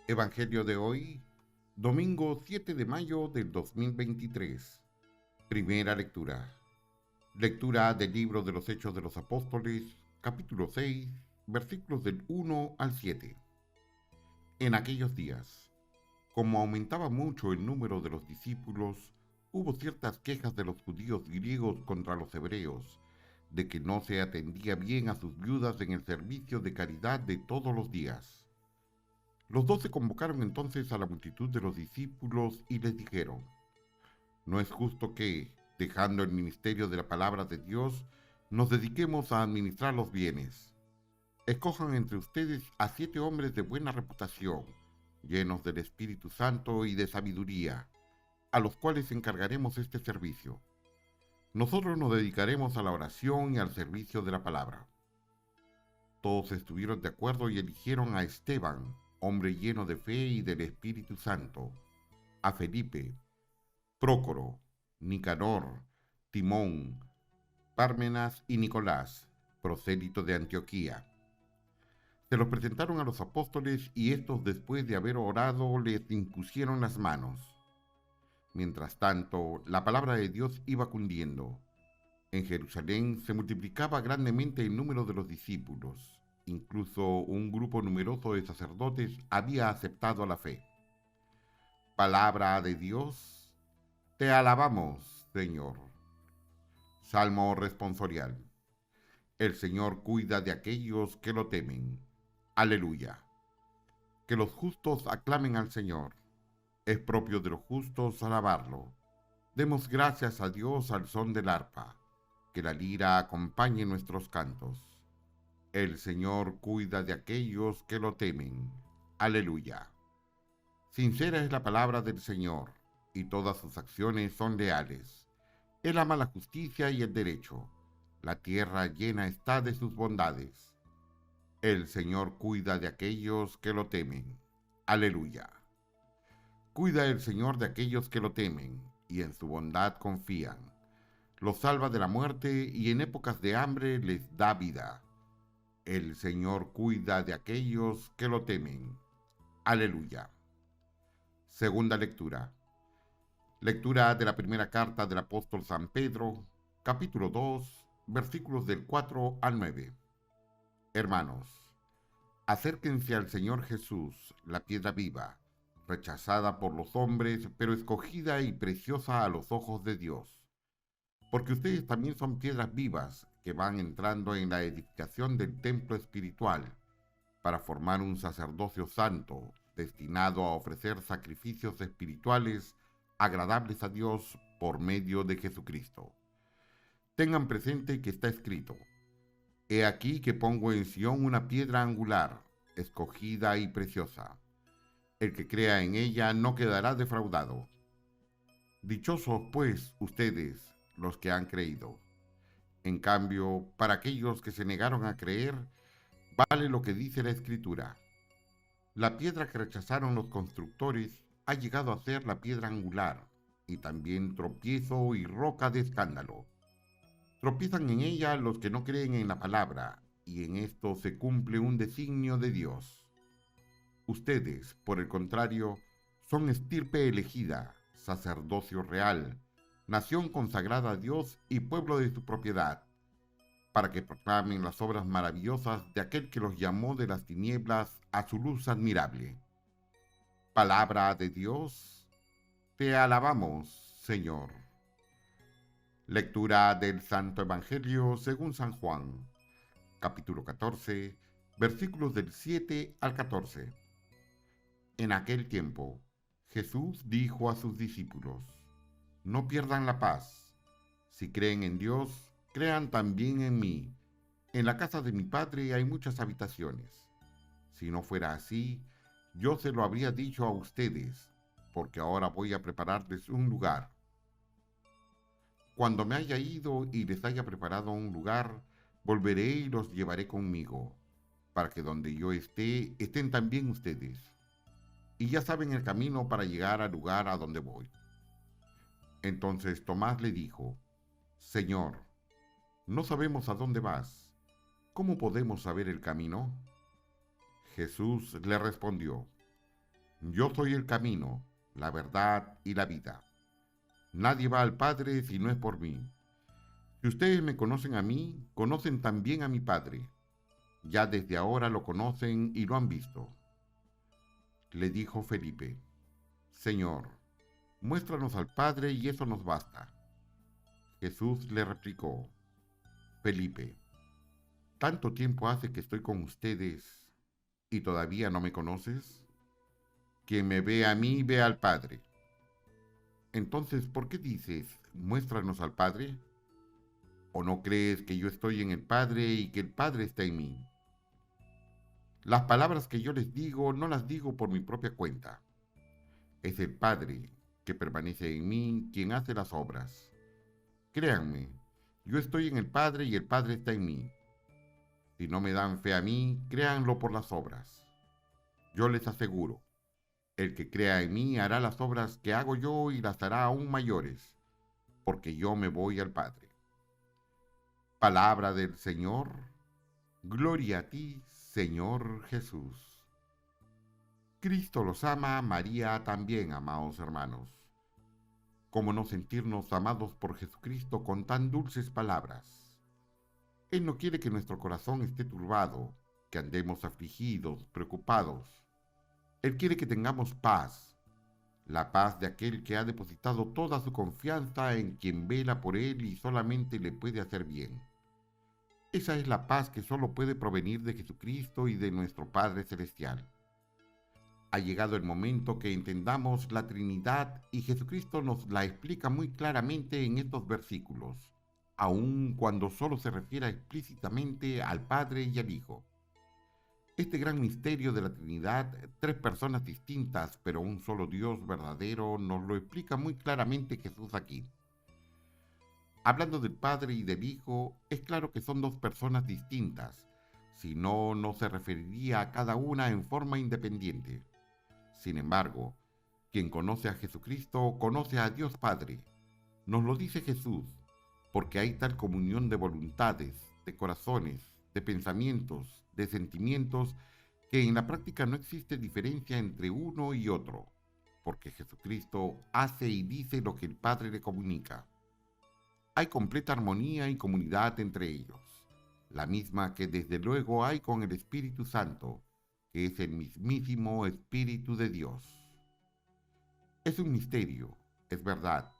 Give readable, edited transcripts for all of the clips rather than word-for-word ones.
Evangelio de hoy, domingo 7 de mayo del 2023. Primera lectura. Lectura del libro de los Hechos de los Apóstoles, capítulo 6, versículos del 1 al 7. En aquellos días, como aumentaba mucho el número de los discípulos, hubo ciertas quejas de los judíos griegos contra los hebreos, de que no se atendía bien a sus viudas en el servicio de caridad de todos los días. Los 12 convocaron entonces a la multitud de los discípulos y les dijeron: no es justo que, dejando el ministerio de la palabra de Dios, nos dediquemos a administrar los bienes. Escojan entre ustedes a 7 hombres de buena reputación, llenos del Espíritu Santo y de sabiduría, a los cuales encargaremos este servicio. Nosotros nos dedicaremos a la oración y al servicio de la palabra. Todos estuvieron de acuerdo y eligieron a Esteban, hombre lleno de fe y del Espíritu Santo, a Felipe, Prócoro, Nicanor, Timón, Pármenas y Nicolás, prosélito de Antioquía. Se los presentaron a los apóstoles y estos, después de haber orado, les impusieron las manos. Mientras tanto, la palabra de Dios iba cundiendo. En Jerusalén se multiplicaba grandemente el número de los discípulos. Incluso un grupo numeroso de sacerdotes había aceptado la fe. Palabra de Dios, te alabamos, Señor. Salmo responsorial. El Señor cuida de aquellos que lo temen. Aleluya. Que los justos aclamen al Señor. Es propio de los justos alabarlo. Demos gracias a Dios al son del arpa. Que la lira acompañe nuestros cantos. El Señor cuida de aquellos que lo temen. Aleluya. Sincera es la palabra del Señor, y todas sus acciones son leales. Él ama la justicia y el derecho. La tierra llena está de sus bondades. El Señor cuida de aquellos que lo temen. Aleluya. Cuida el Señor de aquellos que lo temen, y en su bondad confían. Los salva de la muerte, y en épocas de hambre les da vida. El Señor cuida de aquellos que lo temen. Aleluya. Segunda lectura. Lectura de la primera carta del apóstol San Pedro, capítulo 2, versículos del 4 al 9. Hermanos, acérquense al Señor Jesús, la piedra viva, rechazada por los hombres, pero escogida y preciosa a los ojos de Dios. Porque ustedes también son piedras vivas que van entrando en la edificación del templo espiritual, para formar un sacerdocio santo, destinado a ofrecer sacrificios espirituales agradables a Dios por medio de Jesucristo. Tengan presente que está escrito: he aquí que pongo en Sión una piedra angular, escogida y preciosa. El que crea en ella no quedará defraudado. Dichosos, pues, ustedes, los que han creído. En cambio, para aquellos que se negaron a creer, vale lo que dice la Escritura: la piedra que rechazaron los constructores ha llegado a ser la piedra angular, y también tropiezo y roca de escándalo. Tropiezan en ella los que no creen en la palabra, y en esto se cumple un designio de Dios. Ustedes, por el contrario, son estirpe elegida, sacerdocio real, nación consagrada a Dios y pueblo de su propiedad, para que proclamen las obras maravillosas de aquel que los llamó de las tinieblas a su luz admirable. Palabra de Dios, te alabamos, Señor. Lectura del Santo Evangelio según San Juan, capítulo 14, versículos del 7 al 14. En aquel tiempo, Jesús dijo a sus discípulos: no pierdan la paz. Si creen en Dios, crean también en mí. En la casa de mi Padre hay muchas habitaciones. Si no fuera así, yo se lo habría dicho a ustedes, porque ahora voy a prepararles un lugar. Cuando me haya ido y les haya preparado un lugar, volveré y los llevaré conmigo, para que donde yo esté, estén también ustedes. Y ya saben el camino para llegar al lugar a donde voy. Entonces Tomás le dijo: Señor, no sabemos a dónde vas. ¿Cómo podemos saber el camino? Jesús le respondió: Yo soy el camino, la verdad y la vida. Nadie va al Padre si no es por mí. Si ustedes me conocen a mí, conocen también a mi Padre. Ya desde ahora lo conocen y lo han visto. Le dijo Felipe: Señor, muéstranos al Padre y eso nos basta. Jesús le replicó: Felipe, ¿tanto tiempo hace que estoy con ustedes y todavía no me conoces? Quien me ve a mí ve al Padre. Entonces, ¿por qué dices, muéstranos al Padre? ¿O no crees que yo estoy en el Padre y que el Padre está en mí? Las palabras que yo les digo no las digo por mi propia cuenta. Es el Padre que permanece en mí quien hace las obras. Créanme, yo estoy en el Padre y el Padre está en mí. Si no me dan fe a mí, créanlo por las obras. Yo les aseguro, el que crea en mí hará las obras que hago yo y las hará aún mayores, porque yo me voy al Padre. Palabra del Señor. Gloria a ti, Señor Jesús. Cristo los ama, María también, amados hermanos. ¿Cómo no sentirnos amados por Jesucristo con tan dulces palabras? Él no quiere que nuestro corazón esté turbado, que andemos afligidos, preocupados. Él quiere que tengamos paz, la paz de aquel que ha depositado toda su confianza en quien vela por él y solamente le puede hacer bien. Esa es la paz que solo puede provenir de Jesucristo y de nuestro Padre Celestial. Ha llegado el momento que entendamos la Trinidad y Jesucristo nos la explica muy claramente en estos versículos, aun cuando solo se refiere explícitamente al Padre y al Hijo. Este gran misterio de la Trinidad, tres personas distintas pero un solo Dios verdadero, nos lo explica muy claramente Jesús aquí. Hablando del Padre y del Hijo, es claro que son dos personas distintas, si no, no se referiría a cada una en forma independiente. Sin embargo, quien conoce a Jesucristo conoce a Dios Padre. Nos lo dice Jesús, porque hay tal comunión de voluntades, de corazones, de pensamientos, de sentimientos, que en la práctica no existe diferencia entre uno y otro, porque Jesucristo hace y dice lo que el Padre le comunica. Hay completa armonía y comunidad entre ellos, la misma que desde luego hay con el Espíritu Santo, que es el mismísimo Espíritu de Dios. Es un misterio, es verdad,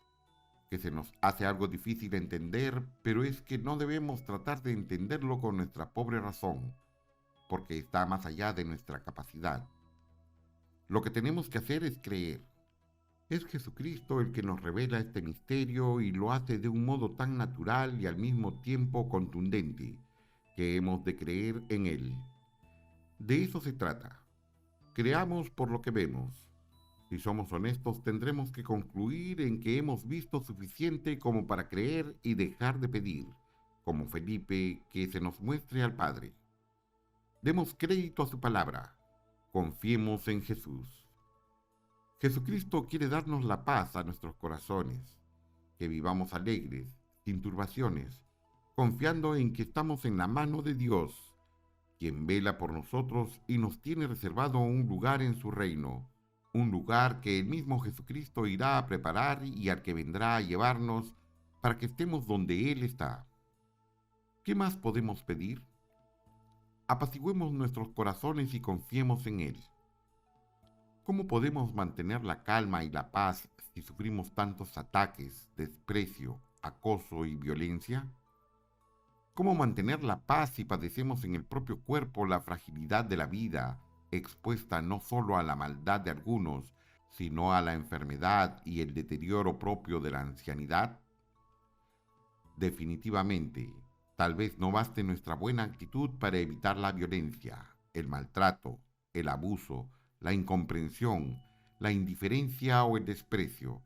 que se nos hace algo difícil de entender, pero es que no debemos tratar de entenderlo con nuestra pobre razón, porque está más allá de nuestra capacidad. Lo que tenemos que hacer es creer. Es Jesucristo el que nos revela este misterio y lo hace de un modo tan natural y al mismo tiempo contundente, que hemos de creer en Él. De eso se trata. Creamos por lo que vemos. Si somos honestos, tendremos que concluir en que hemos visto suficiente como para creer y dejar de pedir, como Felipe, que se nos muestre al Padre. Demos crédito a su palabra. Confiemos en Jesús. Jesucristo quiere darnos la paz a nuestros corazones, que vivamos alegres, sin turbaciones, confiando en que estamos en la mano de Dios, quien vela por nosotros y nos tiene reservado un lugar en su reino, un lugar que el mismo Jesucristo irá a preparar y al que vendrá a llevarnos para que estemos donde Él está. ¿Qué más podemos pedir? Apaciguemos nuestros corazones y confiemos en Él. ¿Cómo podemos mantener la calma y la paz si sufrimos tantos ataques, desprecio, acoso y violencia? ¿Cómo mantener la paz si padecemos en el propio cuerpo la fragilidad de la vida, expuesta no solo a la maldad de algunos, sino a la enfermedad y el deterioro propio de la ancianidad? Definitivamente, tal vez no baste nuestra buena actitud para evitar la violencia, el maltrato, el abuso, la incomprensión, la indiferencia o el desprecio.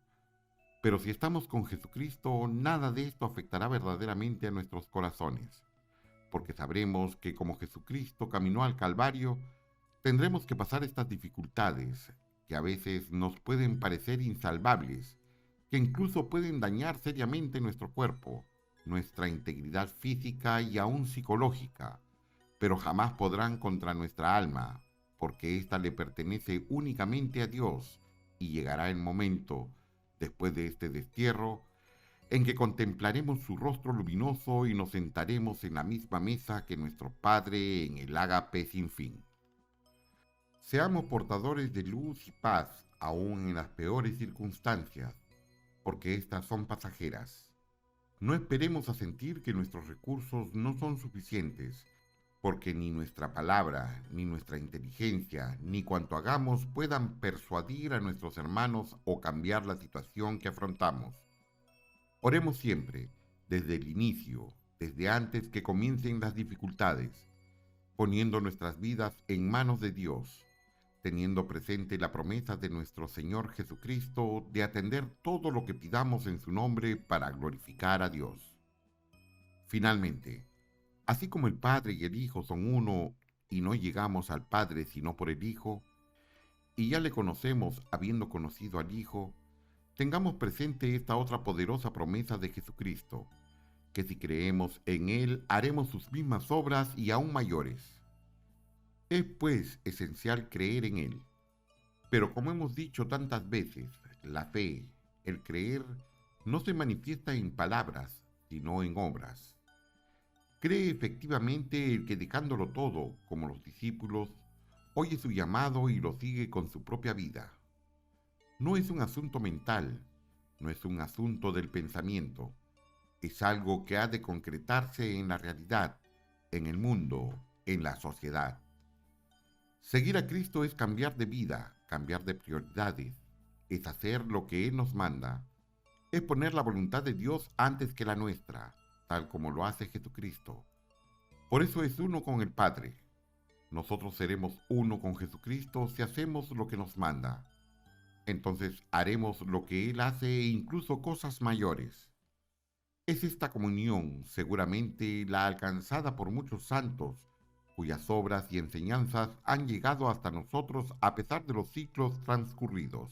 Pero si estamos con Jesucristo, nada de esto afectará verdaderamente a nuestros corazones, porque sabremos que como Jesucristo caminó al Calvario, tendremos que pasar estas dificultades, que a veces nos pueden parecer insalvables, que incluso pueden dañar seriamente nuestro cuerpo, nuestra integridad física y aún psicológica, pero jamás podrán contra nuestra alma, porque ésta le pertenece únicamente a Dios, y llegará el momento, después de este destierro, en que contemplaremos su rostro luminoso y nos sentaremos en la misma mesa que nuestro Padre en el ágape sin fin. Seamos portadores de luz y paz, aun en las peores circunstancias, porque éstas son pasajeras. No esperemos a sentir que nuestros recursos no son suficientes, porque ni nuestra palabra, ni nuestra inteligencia, ni cuanto hagamos puedan persuadir a nuestros hermanos o cambiar la situación que afrontamos. Oremos siempre, desde el inicio, desde antes que comiencen las dificultades, poniendo nuestras vidas en manos de Dios, teniendo presente la promesa de nuestro Señor Jesucristo de atender todo lo que pidamos en su nombre para glorificar a Dios. Finalmente, así como el Padre y el Hijo son uno y no llegamos al Padre sino por el Hijo, y ya le conocemos habiendo conocido al Hijo, tengamos presente esta otra poderosa promesa de Jesucristo, que si creemos en Él haremos sus mismas obras y aún mayores. Es pues esencial creer en Él. Pero como hemos dicho tantas veces, la fe, el creer, no se manifiesta en palabras, sino en obras. Cree efectivamente el que dejándolo todo, como los discípulos, oye su llamado y lo sigue con su propia vida. No es un asunto mental, no es un asunto del pensamiento, es algo que ha de concretarse en la realidad, en el mundo, en la sociedad. Seguir a Cristo es cambiar de vida, cambiar de prioridades, es hacer lo que Él nos manda, es poner la voluntad de Dios antes que la nuestra, tal como lo hace Jesucristo. Por eso es uno con el Padre. Nosotros seremos uno con Jesucristo si hacemos lo que nos manda. Entonces haremos lo que Él hace e incluso cosas mayores. Es esta comunión seguramente la alcanzada por muchos santos, cuyas obras y enseñanzas han llegado hasta nosotros a pesar de los siglos transcurridos.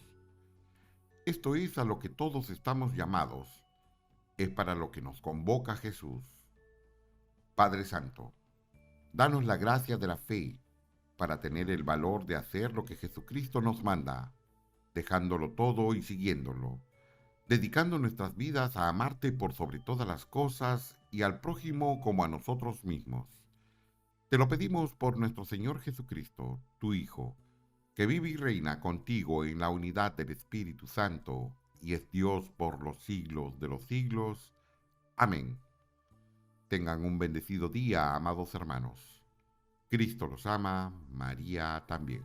Esto es a lo que todos estamos llamados, es para lo que nos convoca Jesús. Padre Santo, danos la gracia de la fe para tener el valor de hacer lo que Jesucristo nos manda, dejándolo todo y siguiéndolo, dedicando nuestras vidas a amarte por sobre todas las cosas y al prójimo como a nosotros mismos. Te lo pedimos por nuestro Señor Jesucristo, tu Hijo, que vive y reina contigo en la unidad del Espíritu Santo, y es Dios por los siglos de los siglos. Amén. Tengan un bendecido día, amados hermanos. Cristo los ama, María también.